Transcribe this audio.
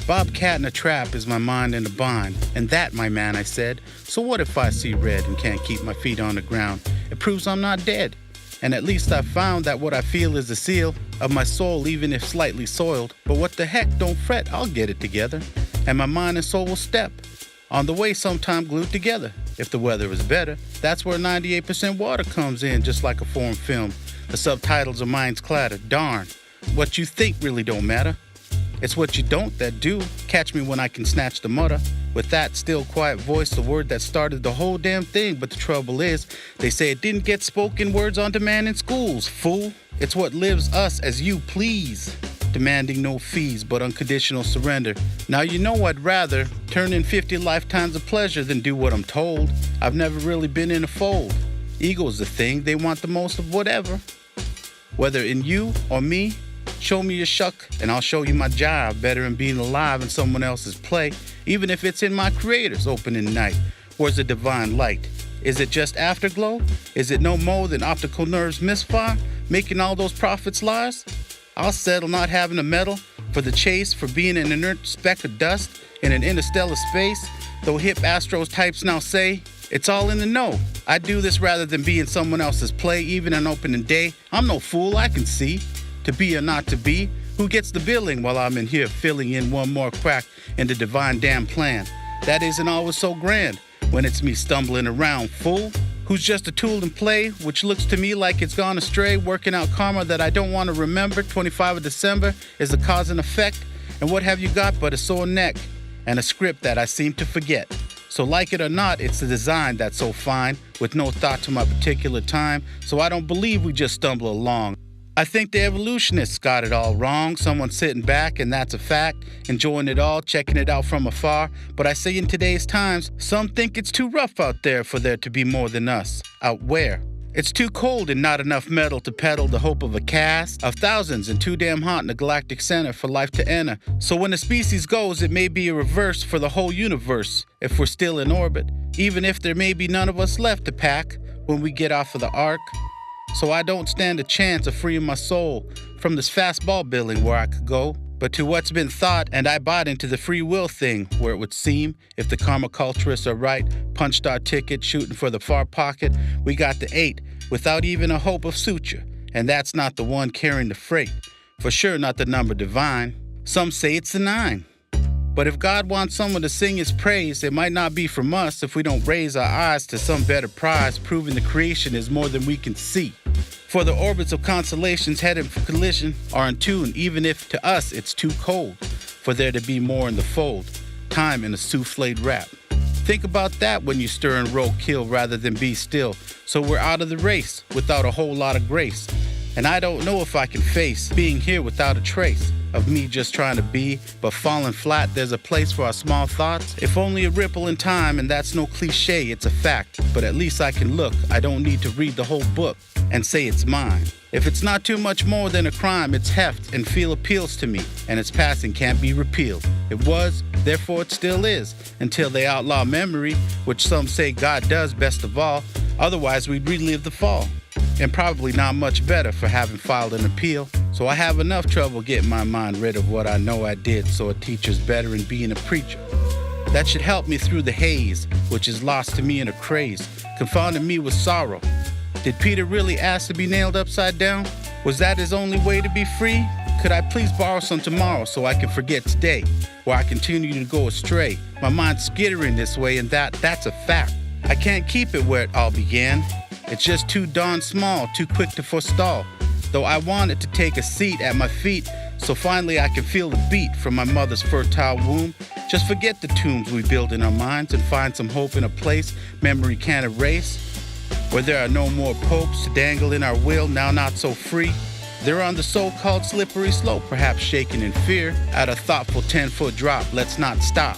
Bobcat in a trap is my mind in a bind. And that, my man, I said. So what if I see red and can't keep my feet on the ground? It proves I'm not dead. And at least I've found that what I feel is the seal of my soul, even if slightly soiled. But what the heck, don't fret, I'll get it together. And my mind and soul will step on the way, sometime glued together. If the weather is better, that's where 98% water comes in, just like a foreign film. The subtitles of minds clatter. Darn, what you think really don't matter. It's what you don't that do. Catch me when I can snatch the mutter. With that still quiet voice, the word that started the whole damn thing. But the trouble is, they say it didn't get spoken words on demand in schools, fool. It's what lives us as you please. Demanding no fees but unconditional surrender. Now you know I'd rather turn in 50 lifetimes of pleasure than do what I'm told. I've never really been in a fold. Ego's the thing, they want the most of whatever. Whether in you or me, show me your shuck and I'll show you my jive. Better in being alive in someone else's play, even if it's in my creator's opening night. Where's the divine light? Is it just afterglow? Is it no more than optical nerves misfire, making all those prophets lies? I'll settle not having a medal for the chase, for being an inert speck of dust in an interstellar space. Though hip Astros types now say, it's all in the know. I do this rather than be in someone else's play, even on opening day. I'm no fool, I can see. To be or not to be, who gets the billing while I'm in here filling in one more crack in the divine damn plan? That isn't always so grand when it's me stumbling around, fool. Who's just a tool in play, which looks to me like it's gone astray, working out karma that I don't want to remember. 25 of December is the cause and effect, and what have you got but a sore neck and a script that I seem to forget. So like it or not, it's the design that's so fine, with no thought to my particular time, so I don't believe we just stumble along. I think the evolutionists got it all wrong. Someone sitting back, and that's a fact, enjoying it all, checking it out from afar. But I say in today's times, some think it's too rough out there for there to be more than us. Out where? It's too cold and not enough metal to peddle the hope of a cast of thousands and too damn hot in the galactic center for life to enter. So when the species goes, it may be a reverse for the whole universe if we're still in orbit, even if there may be none of us left to pack when we get off of the ark. So I don't stand a chance of freeing my soul from this fastball billing where I could go, but to what's been thought, and I bought into the free will thing, where it would seem, if the karma culturists are right, punched our ticket, shooting for the far pocket, we got the 8, without even a hope of suture, and that's not the one carrying the freight, for sure not the number divine. Some say it's the 9. But if God wants someone to sing his praise, it might not be from us if we don't raise our eyes to some better prize, proving the creation is more than we can see. For the orbits of constellations headed for collision are in tune, even if to us it's too cold for there to be more in the fold. Time in a souffled rap. Think about that when you stir and roll kill rather than be still. So we're out of the race without a whole lot of grace. And I don't know if I can face being here without a trace of me just trying to be, but falling flat. There's a place for our small thoughts, if only a ripple in time, and that's no cliche, it's a fact. But at least I can look, I don't need to read the whole book and say it's mine. If it's not too much more than a crime, its heft and feel appeals to me, and its passing can't be repealed. It was, therefore it still is, until they outlaw memory, which some say God does best of all, otherwise we'd relive the fall. And probably not much better for having filed an appeal. So I have enough trouble getting my mind rid of what I know I did, so a teacher's better in being a preacher. That should help me through the haze, which is lost to me in a craze, confounding me with sorrow. Did Peter really ask to be nailed upside down? Was that his only way to be free? Could I please borrow some tomorrow so I can forget today, where I continue to go astray? My mind's skittering this way, and that's a fact. I can't keep it where it all began. It's just too darn small, too quick to forestall. Though I wanted to take a seat at my feet, so finally I can feel the beat from my mother's fertile womb. Just forget the tombs we build in our minds and find some hope in a place memory can't erase, where there are no more popes to dangle in our will, now not so free. They're on the so-called slippery slope, perhaps shaken in fear. At a thoughtful 10-foot drop, let's not stop.